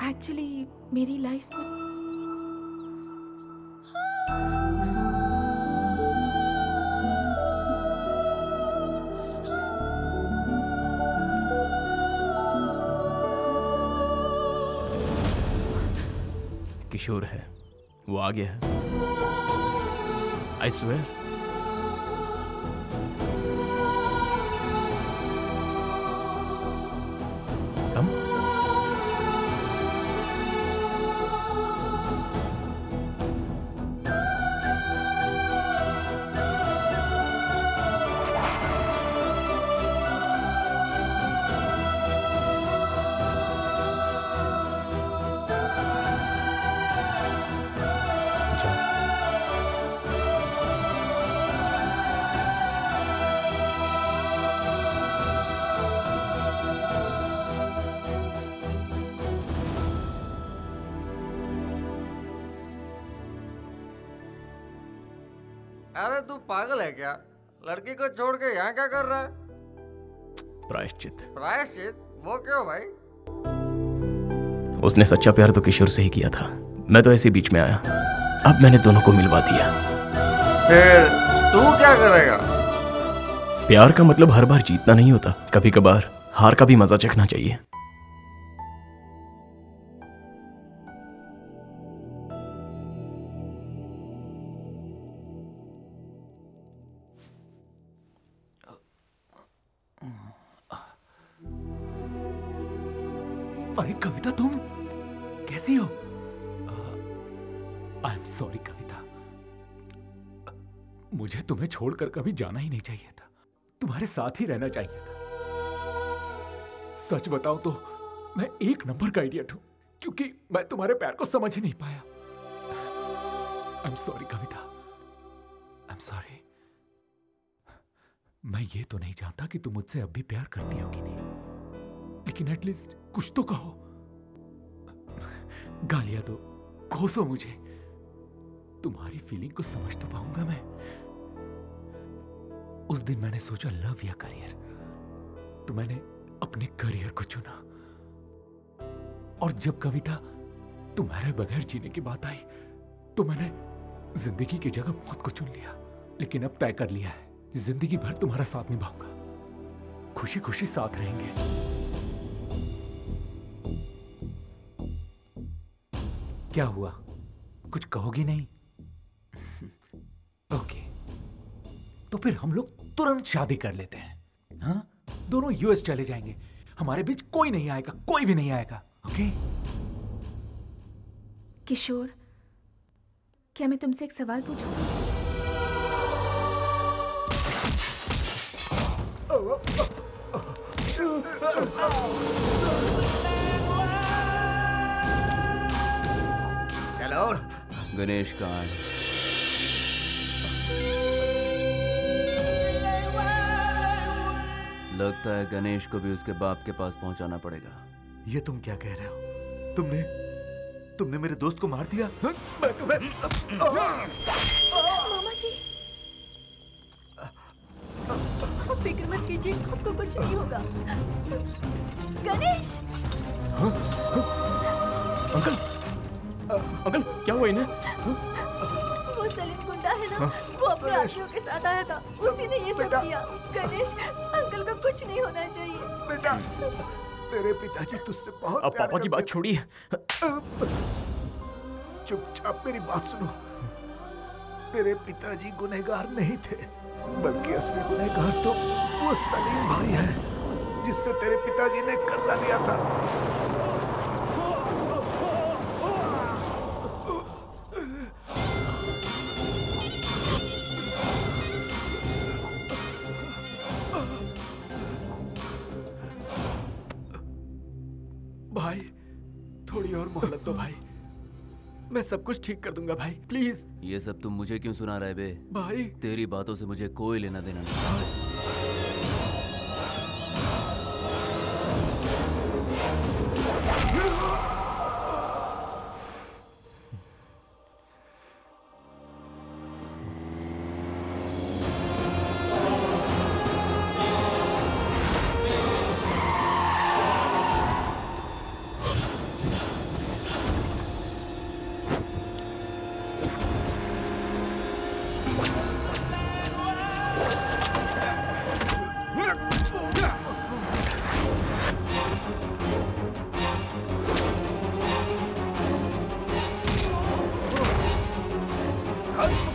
Actually मेरी life में किशोर है, वो आ गया है। I swear. कम। अरे तू पागल है क्या? लड़की को छोड़ के यहाँ क्या कर रहा है? प्रायश्चित। प्रायश्चित? वो क्यों भाई? उसने सच्चा प्यार तो किशोर से ही किया था, मैं तो ऐसे बीच में आया। अब मैंने दोनों को मिलवा दिया। फिर तू क्या करेगा? प्यार का मतलब हर बार जीतना नहीं होता, कभी कभार हार का भी मजा चखना चाहिए। अरे कविता, तुम कैसी हो? आई एम सॉरी कविता, मुझे तुम्हें छोड़कर कभी जाना ही नहीं चाहिए था, तुम्हारे साथ ही रहना चाहिए था। सच बताओ तो मैं एक नंबर का इडियट हूं, क्योंकि मैं तुम्हारे प्यार को समझ ही नहीं पाया। I am sorry Kavita, I am sorry. मैं ये तो नहीं जानता कि तुम मुझसे अब भी प्यार करती हो कि नहीं, लेकिन एटलीस्ट कुछ तो कहो। गालियां दो, कोसो मुझे, तुम्हारी फीलिंग को समझ तो पाऊंगा मैं। उस दिन मैंने सोचा लव या करियर, तो मैंने अपने करियर को चुना। और जब कविता तुम्हारे बगैर जीने की बात आई, तो मैंने जिंदगी की जगह मौत को चुन लिया। लेकिन अब तय कर लिया है, जिंदगी भर तुम्हारा साथ निभाऊंगा, खुशी खुशी साथ रहेंगे। क्या हुआ, कुछ कहोगी नहीं? ओके, तो फिर हम लोग तुरंत शादी कर लेते हैं। हाँ, दोनों यूएस चले जाएंगे, हमारे बीच कोई नहीं आएगा, कोई भी नहीं आएगा। ओके? किशोर, क्या मैं तुमसे एक सवाल पूछूं? हेलो, गणेश कहाँ है? लगता है गणेश को भी उसके बाप के पास पहुंचाना पड़ेगा। ये तुम क्या कह रहे हो? तुमने मेरे दोस्त को मार दिया? मैं तुम्हें... मामा जी, फिक्र मत कीजिए, आपको कुछ नहीं होगा। गणेश! अंकल, अंकल क्या हुआ इन्हें? वो सलीम गुंडा है ना, वो अपने आदमियों के साथ आया था, उसी ने ये सब किया। गणेश, अंकल को कुछ नहीं होना चाहिए। बेटा, तेरे पिताजी तुझसे बहुत अब पापा की बात छोड़िए। चुपचाप मेरी बात सुनो। तेरे पिताजी गुनहगार नहीं थे, बल्कि असली गुनहगार तो वो सलीम भाई है, जिससे तेरे पिताजी ने कर्जा लिया था। भाई, थोड़ी और मोहलत दो भाई, मैं सब कुछ ठीक कर दूंगा भाई, प्लीज। ये सब तुम मुझे क्यों सुना रहे बे? भाई तेरी बातों से मुझे कोई लेना देना नहीं।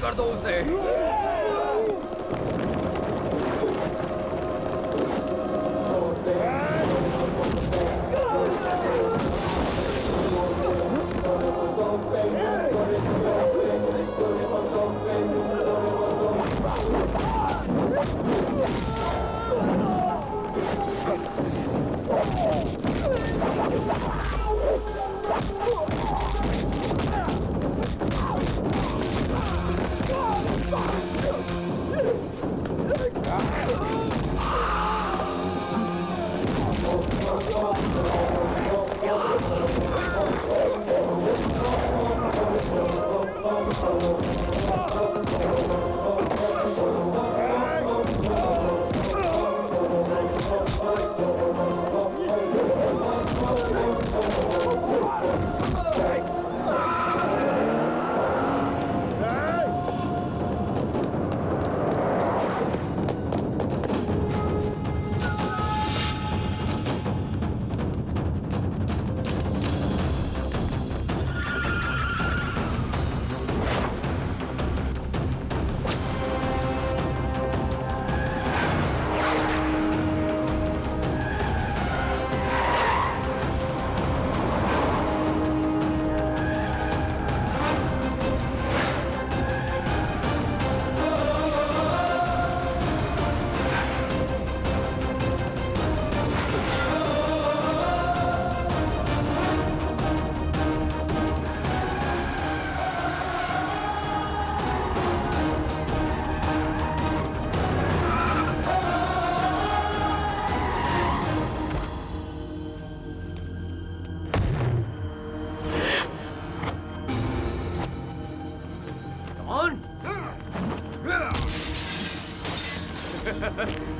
कर दो उसे।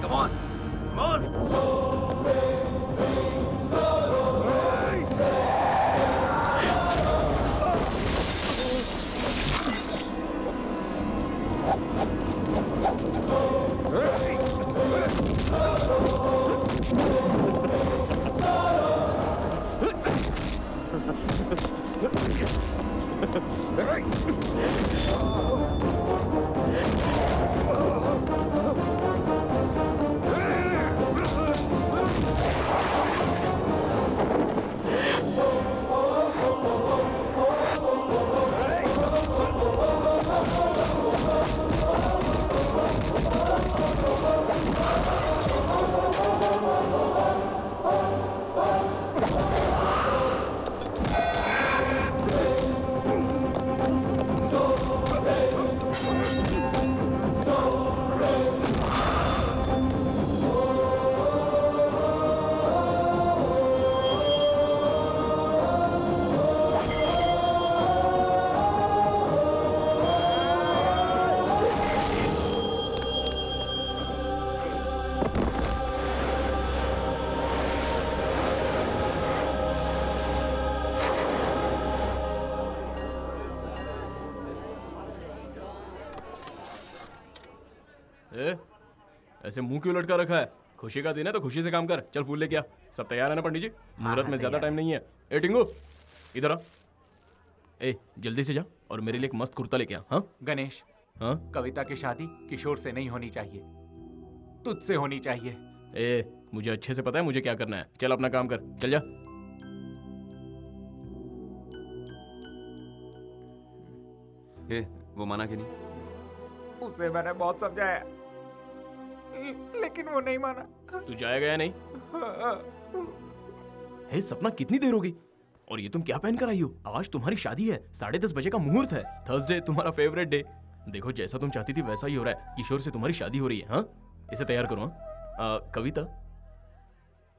Come on! Come on! ऐसे मुंह क्यों लटका रखा है? खुशी का दिन है तो खुशी से काम कर। चल फूल लेके आ। सब तैयार है ना पंडित जी? मुहूर्त में ज्यादा टाइम नहीं है। ए टिंगू इधर आ। ए जल्दी से जा और मेरे लिए एक मस्त कुर्ता लेके आ। हाँ गणेश, हाँ कविता की शादी किशोर से नहीं होनी चाहिए, तुझसे होनी चाहिए। ए मुझे अच्छे से पता है मुझे क्या करना है। चल अपना काम कर, चल जा। ए, वो माना कि नहीं? उसे मैंने बहुत समझाया लेकिन वो नहीं माना। तू जाएगा या नहीं? हे सपना, कितनी देर होगी? और ये तुम क्या पहन कर आई हो? आज तुम्हारी शादी है, 10:30 बजे का मुहूर्त है। थर्सडे तुम्हारा फेवरेट डे। देखो जैसा तुम चाहती थी वैसा ही हो रहा है। किशोर से तुम्हारी शादी हो रही है। हाँ, इसे तैयार करो। हाँ कविता,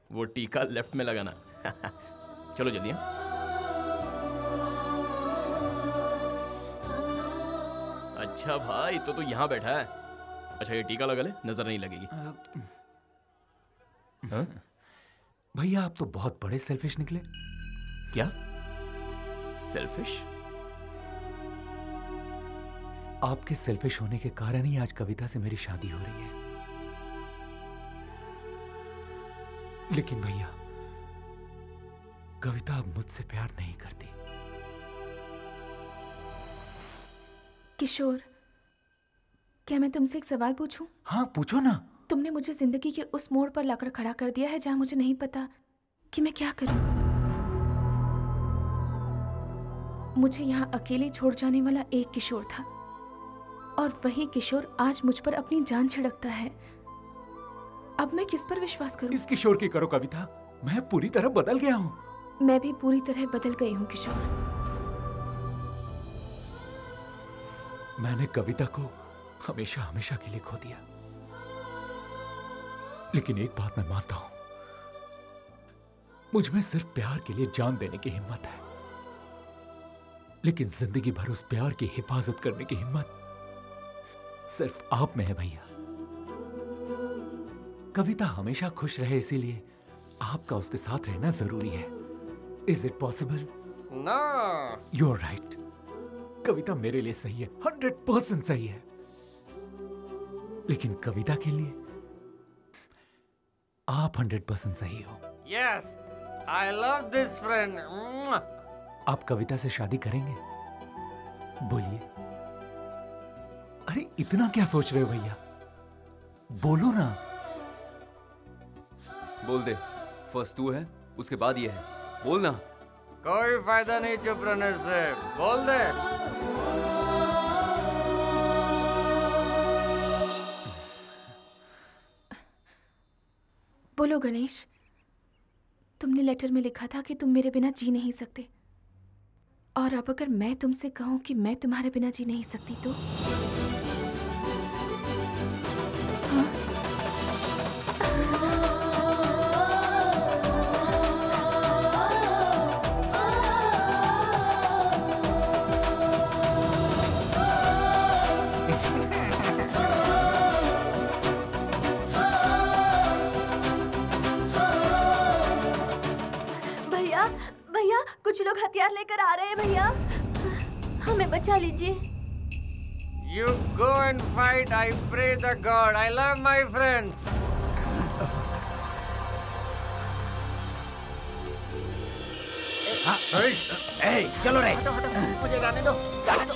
वो टीका लेफ्ट में लगाना। चलो जल्दी। हाँ अच्छा भाई, तो यहाँ बैठा है। अच्छा ये टीका लगा ले, नजर नहीं लगेगी। हाँ? भैया आप तो बहुत बड़े सेल्फिश निकले। क्या सेल्फिश? आपके सेल्फिश होने के कारण ही आज कविता से मेरी शादी हो रही है। लेकिन भैया, कविता अब मुझसे प्यार नहीं करती। किशोर, क्या मैं तुमसे एक सवाल पूछूं? हाँ पूछो ना। तुमने मुझे जिंदगी के उस मोड़ पर लाकर खड़ा कर दिया है जहां मुझे नहीं पता कि मैं क्या करूं। मुझे यहां अकेले छोड़ जाने वाला एक किशोर था, और वही किशोर आज मुझ पर अपनी जान छिड़कता है। अब मैं किस पर विश्वास करूं? इस किशोर की करो कविता, मैं पूरी तरह बदल गया हूं। मैं भी पूरी तरह बदल गई हूं किशोर। मैंने कविता को हमेशा हमेशा के लिए खो दिया। लेकिन एक बात मैं मानता हूं, मुझ में सिर्फ प्यार के लिए जान देने की हिम्मत है, लेकिन जिंदगी भर उस प्यार की हिफाजत करने की हिम्मत सिर्फ आप में है भैया। कविता हमेशा खुश रहे, इसीलिए आपका उसके साथ रहना जरूरी है। Is it possible? No. You are right. Kavita मेरे लिए सही है, 100% सही है, लेकिन कविता के लिए आप 100% सही हो। Yes, I love this friend. आप कविता से शादी करेंगे? बोलिए। अरे इतना क्या सोच रहे हो भैया, बोलो ना। बोल दे, फर्स्ट तू है, उसके बाद ये है, बोल ना। कोई फायदा नहीं चुप रहने से, बोल दे। बोलो गणेश, तुमने लेटर में लिखा था कि तुम मेरे बिना जी नहीं सकते, और अब अगर मैं तुमसे कहूं कि मैं तुम्हारे बिना जी नहीं सकती तो? हाँ? भैया, कुछ लोग हथियार लेकर आ रहे हैं भैया, हमें बचा लीजिए। You go and fight. I pray the God. I love my friends. चलो रे, मुझे जाने दो, जाने दो।